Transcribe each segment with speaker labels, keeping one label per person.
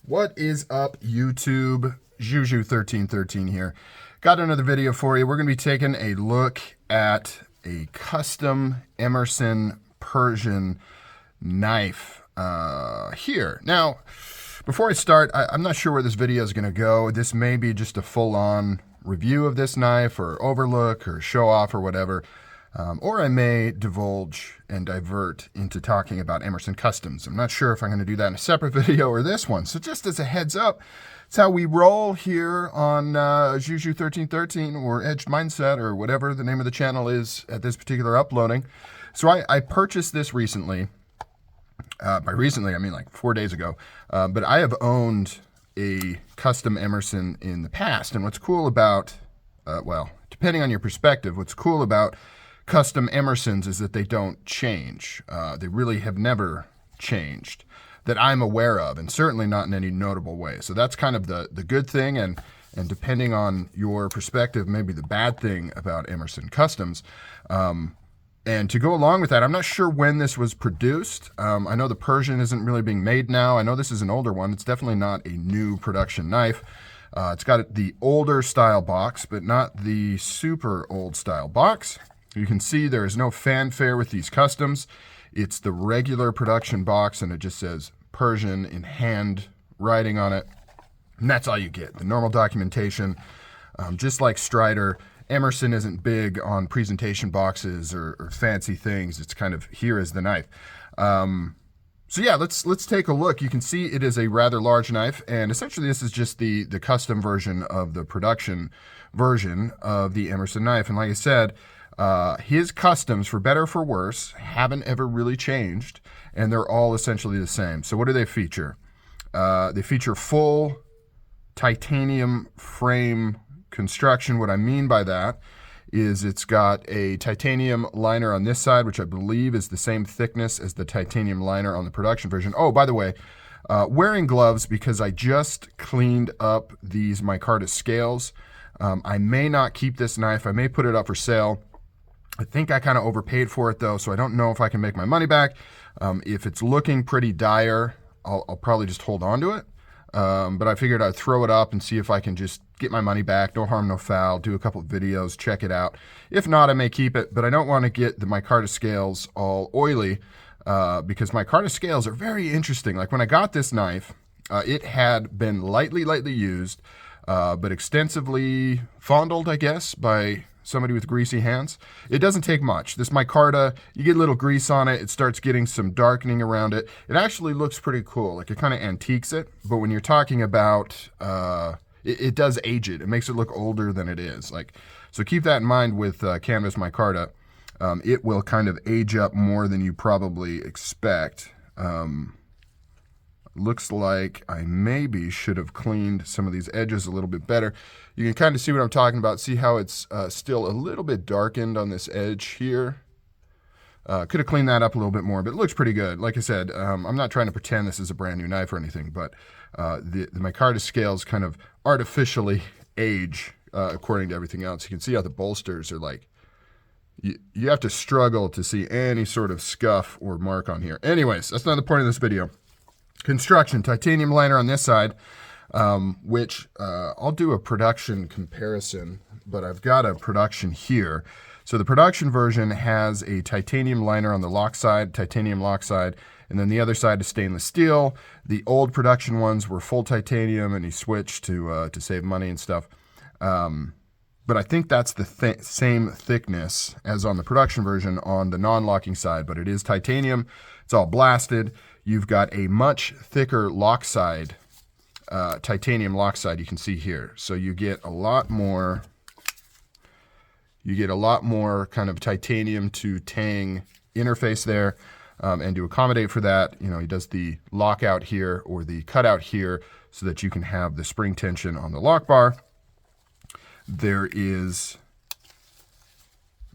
Speaker 1: What is up, YouTube? Juju1313 here. Got another video for you. We're going to be taking a look at a custom Emerson Persian knife here. Now, before I start, I'm not sure where this video is going to go. This may be just a full-on review of this knife or overlook or show off or whatever. Or I may divulge and divert into talking about Emerson Customs. I'm not sure if I'm going to do that in a separate video or this one. So just as a heads up, it's how we roll here on Juju1313 or Edged Mindset or whatever the name of the channel is at this particular uploading. So I purchased this recently. By recently, I mean like 4 days ago. But I have owned a custom Emerson in the past. And what's cool about, well, depending on your perspective, what's cool about custom Emersons is that they don't change. They really have never changed that I'm aware of, and certainly not in any notable way. So that's kind of the good thing, and depending on your perspective, maybe the bad thing about Emerson Customs. And to go along with that, I'm not sure when this was produced. I know the Persian isn't really being made now. I know this is an older one. It's definitely not a new production knife. It's got the older style box, but not the super old style box. You can see there is no fanfare with these customs. It's the regular production box, and it just says Persian in hand writing on it. And that's all you get, the normal documentation. Just like Strider, Emerson isn't big on presentation boxes or fancy things. It's kind of, here is the knife. So yeah, let's take a look. You can see it is a rather large knife, and essentially this is just the custom version of the production version of the Emerson knife. And like I said, his customs, for better or for worse, haven't ever really changed, and they're all essentially the same. So what do they feature? They feature full titanium frame construction. What I mean by that is it's got a titanium liner on this side, which I believe is the same thickness as the titanium liner on the production version. Oh, by the way, wearing gloves because I just cleaned up these micarta scales. I may not keep this knife. I may put it up for sale. I think I kind of overpaid for it though, so I don't know if I can make my money back. If it's looking pretty dire, I'll probably just hold on to it. But I figured I'd throw it up and see if I can just get my money back. No harm, no foul. Do a couple of videos, check it out. If not, I may keep it, but I don't want to get the micarta scales all oily because micarta scales are very interesting. Like when I got this knife, it had been lightly used, but extensively fondled, I guess, by somebody with greasy hands. It doesn't take much. This micarta, you get a little grease on it, it starts getting some darkening around it. It actually looks pretty cool. Like it kind of antiques it, but when you're talking about, it does age it. It makes it look older than it is. Like, so keep that in mind with canvas micarta. It will kind of age up more than you probably expect. Looks like I maybe should have cleaned some of these edges a little bit better. You can kind of see what I'm talking about. See how it's still a little bit darkened on this edge here. Could have cleaned that up a little bit more, but it looks pretty good. Like I said, I'm not trying to pretend this is a brand new knife or anything, but the micarta scales kind of artificially age according to everything else. You can see how the bolsters are like, you have to struggle to see any sort of scuff or mark on here. Anyways, that's not the point of this video. Construction, titanium liner on this side, which I'll do a production comparison, but I've got a production here. So the production version has a titanium liner on the lock side, titanium lock side, and then the other side is stainless steel. The old production ones were full titanium, and he switched to save money and stuff. But I think that's the same thickness as on the production version on the non-locking side, but it is titanium. It's all blasted. You've got a much thicker lock side, titanium lock side, you can see here. So you get a lot more kind of titanium to tang interface there. And to accommodate for that, you know, he does the lockout here or the cutout here so that you can have the spring tension on the lock bar. There is,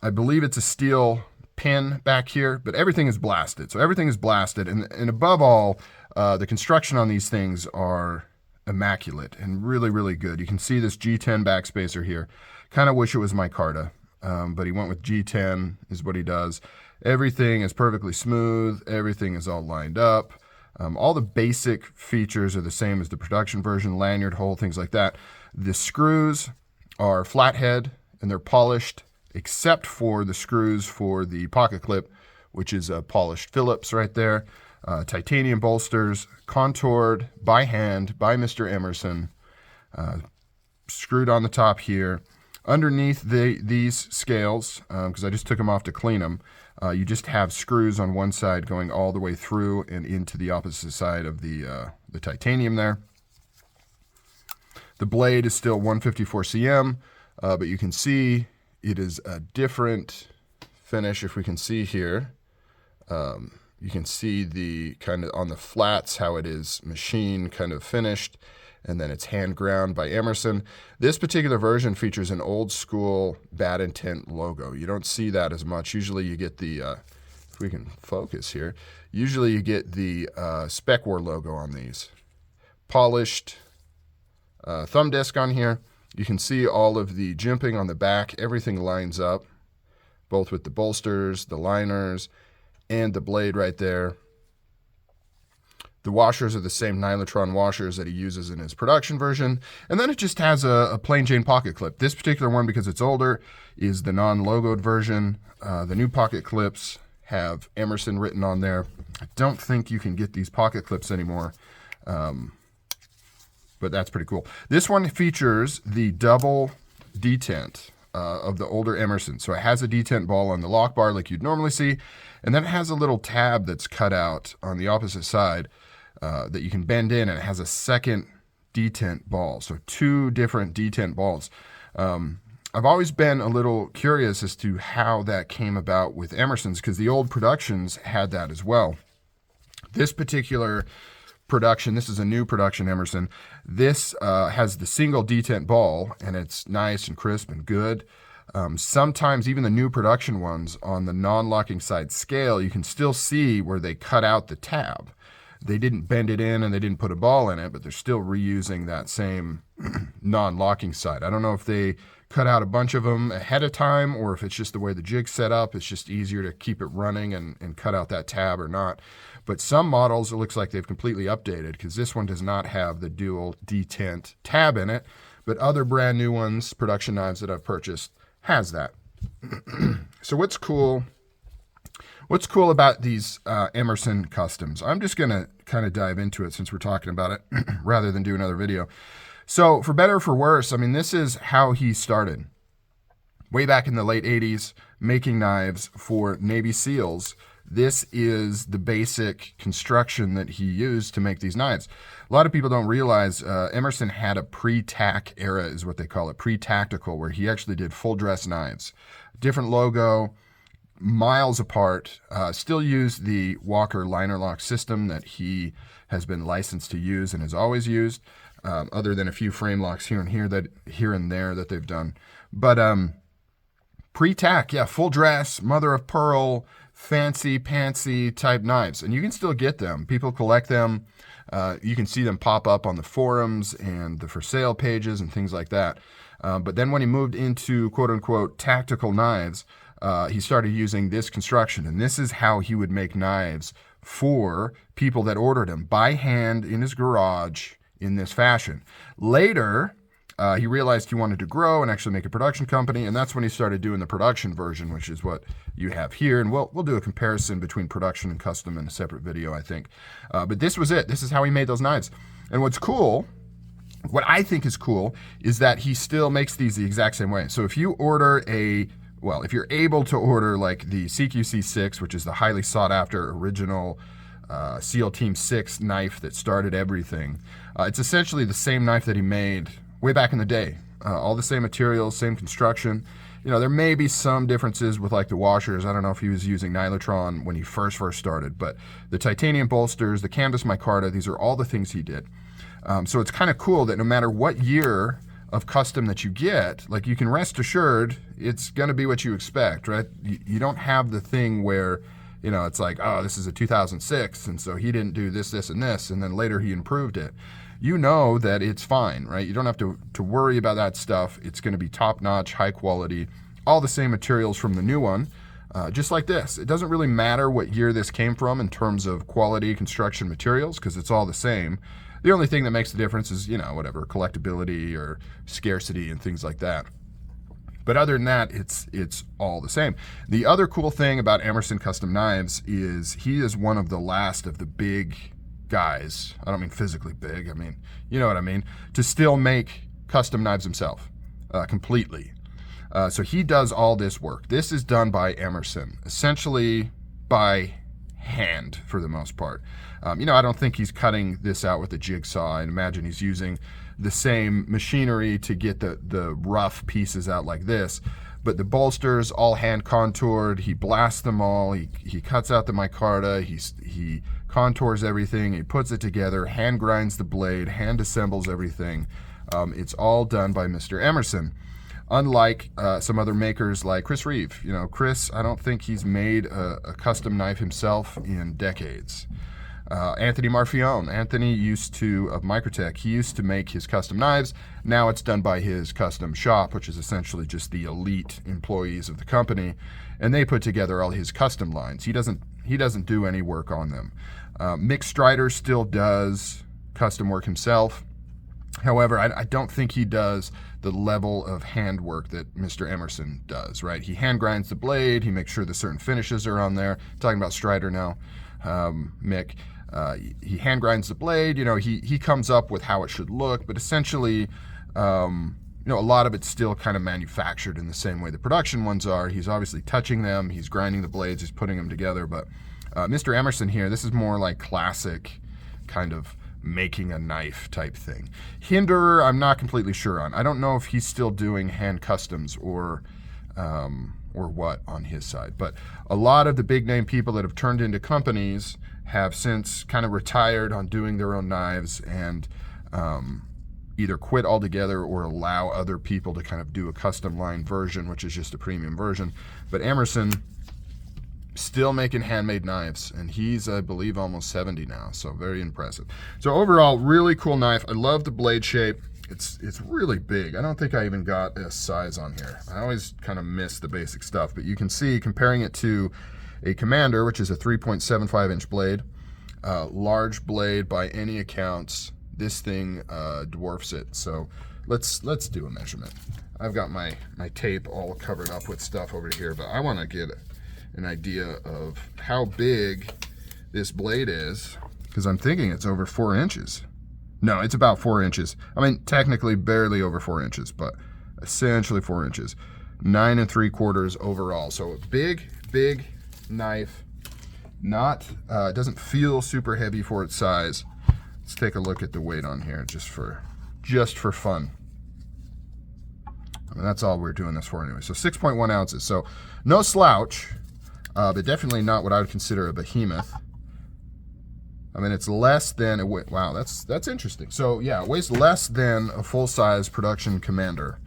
Speaker 1: I believe it's a steel pin back here, but everything is blasted. So everything is blasted, and above all, the construction on these things are immaculate and really good. You can see this G10 backspacer here. Kind of wish it was micarta, but he went with G10 is what he does. Everything is perfectly smooth. Everything is all lined up. All the basic features are the same as the production version, lanyard hole, things like that. The screws are flathead and they're polished, except for the screws for the pocket clip, which is a polished Phillips right there. Titanium bolsters, contoured by hand by Mr. Emerson, screwed on the top here. Underneath these scales, because I just took them off to clean them, you just have screws on one side going all the way through and into the opposite side of the titanium there. The blade is still 154 cm, but you can see it is a different finish. If we can see here, you can see the kind of on the flats how it is machine kind of finished, and then it's hand ground by Emerson. This particular version features an old school Bad Intent logo. You don't see that as much. Usually you get the, if we can focus here, usually you get the Spec War logo on these. Polished thumb disc on here. You can see all of the jimping on the back. Everything lines up, both with the bolsters, the liners, and the blade right there. The washers are the same Nylotron washers that he uses in his production version. And then it just has a plain Jane pocket clip. This particular one, because it's older, is the non-logoed version. The new pocket clips have Emerson written on there. I don't think you can get these pocket clips anymore, but that's pretty cool. This one features the double detent of the older Emerson. So it has a detent ball on the lock bar like you'd normally see, and then it has a little tab that's cut out on the opposite side that you can bend in, and it has a second detent ball. So two different detent balls. I've always been a little curious as to how that came about with Emerson's, because the old productions had that as well. This particular production, this is a new production Emerson. This has the single detent ball, and it's nice and crisp and good. Sometimes even the new production ones on the non-locking side scale, you can still see where they cut out the tab. They didn't bend it in and they didn't put a ball in it, but they're still reusing that same non-locking side. I don't know if they cut out a bunch of them ahead of time or if it's just the way the jig's set up. It's just easier to keep it running and cut out that tab or not. But some models, it looks like they've completely updated, because this one does not have the dual detent tab in it, but other brand new ones, production knives that I've purchased, has that. So what's cool about these Emerson customs? I'm just going to kind of dive into it since we're talking about it rather than do another video. So for better or for worse, I mean, this is how he started. Way back in the late 80s, making knives for Navy SEALs. This is the basic construction that he used to make these knives. A lot of people don't realize Emerson had a pre-tack era, is what they call it, pre-tactical, where he actually did full dress knives. Different logo, miles apart, still use the Walker liner lock system that he has been licensed to use and has always used, other than a few frame locks here and there that they've done. But pre-tack, yeah, full dress, mother of pearl, fancy pantsy type knives, and you can still get them. People collect them. You can see them pop up on the forums and the for sale pages and things like that. But then when he moved into quote unquote tactical knives, he started using this construction, and this is how he would make knives for people that ordered him by hand in his garage in this fashion. Later, he realized he wanted to grow and actually make a production company, and that's when he started doing the production version, which is what you have here. And we'll do a comparison between production and custom in a separate video, I think. But this was it. This is how he made those knives. And what's cool, what I think is cool, is that he still makes these the exact same way. So if you order if you're able to order like the CQC6, which is the highly sought after original SEAL Team 6 knife that started everything, it's essentially the same knife that he made way back in the day. All the same materials, same construction. You know, there may be some differences with like the washers. I don't know if he was using Nylotron when he first started, but the titanium bolsters, the canvas micarta, these are all the things he did. So it's kind of cool that no matter what year of custom that you get, like you can rest assured it's going to be what you expect, right? You don't have the thing where, you know, it's like, oh, this is a 2006, and so he didn't do this, this, and this, and then later he improved it. You know that it's fine, right? You don't have to worry about that stuff. It's going to be top-notch, high quality, all the same materials from the new one. just like this. It doesn't really matter what year this came from in terms of quality construction materials because it's all the same. The only thing that makes the difference is, you know, whatever, collectability or scarcity and things like that. But other than that, it's all the same. The other cool thing about Emerson Custom Knives is he is one of the last of the big guys, I don't mean physically big, I mean, you know what I mean, to still make custom knives himself completely. So he does all this work. This is done by Emerson, essentially by hand for the most part. You know, I don't think he's cutting this out with a jigsaw. I imagine he's using the same machinery to get the rough pieces out like this. But the bolsters, all hand contoured. He blasts them all. He cuts out the micarta. He contours everything. He puts it together, hand grinds the blade, hand assembles everything. It's all done by Mr. Emerson. Unlike some other makers like Chris Reeve. You know, Chris, I don't think he's made a custom knife himself in decades. Anthony Marfione. Anthony used to, of Microtech, he used to make his custom knives. Now it's done by his custom shop, which is essentially just the elite employees of the company. And they put together all his custom lines. He doesn't do any work on them. Mick Strider still does custom work himself. However, I don't think he does the level of handwork that Mr. Emerson does, right? He hand grinds the blade. He makes sure the certain finishes are on there. I'm talking about Strider now, Mick. He hand grinds the blade. You know, he comes up with how it should look, but essentially, you know, a lot of it's still kind of manufactured in the same way the production ones are. He's obviously touching them. He's grinding the blades. He's putting them together. But Mr. Emerson here, this is more like classic kind of making a knife type thing. Hinderer, I'm not completely sure on. I don't know if he's still doing hand customs or what on his side. But a lot of the big name people that have turned into companies have since kind of retired on doing their own knives and either quit altogether or allow other people to kind of do a custom line version, which is just a premium version. But Emerson, still making handmade knives, and he's, I believe, almost 70 now, so very impressive. So overall, really cool knife. I love the blade shape. It's really big. I don't think I even got a size on here. I always kind of miss the basic stuff, but you can see, comparing it to a Commander, which is a 3.75 inch blade, large blade by any accounts, this thing dwarfs it. So let's do a measurement. I've got my tape all covered up with stuff over here, but I want to get an idea of how big this blade is, because I'm thinking it's over 4 inches. No, it's about 4 inches. I mean, technically barely over 4 inches, but essentially 4 inches. 9 3/4 overall. So a big knife. Not, it doesn't feel super heavy for its size. Let's take a look at the weight on here just for fun. I mean, that's all we're doing this for anyway. So 6.1 ounces. So no slouch. But definitely not what I would consider a behemoth. I mean, it's less than, wow, that's interesting. So yeah, it weighs less than a full-size production Commander.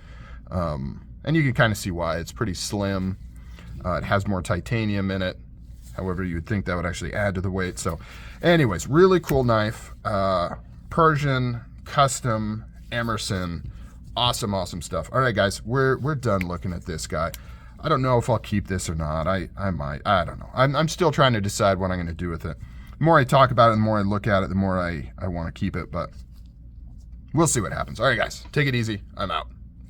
Speaker 1: And you can kind of see why. It's pretty slim. It has more titanium in it. However, you would think that would actually add to the weight. So anyways, really cool knife. Persian, custom, Emerson. Awesome stuff. All right, guys, we're done looking at this guy. I don't know if I'll keep this or not. I might. I don't know. I'm still trying to decide what I'm going to do with it. The more I talk about it, the more I look at it, the more I want to keep it. But we'll see what happens. All right, guys. Take it easy. I'm out.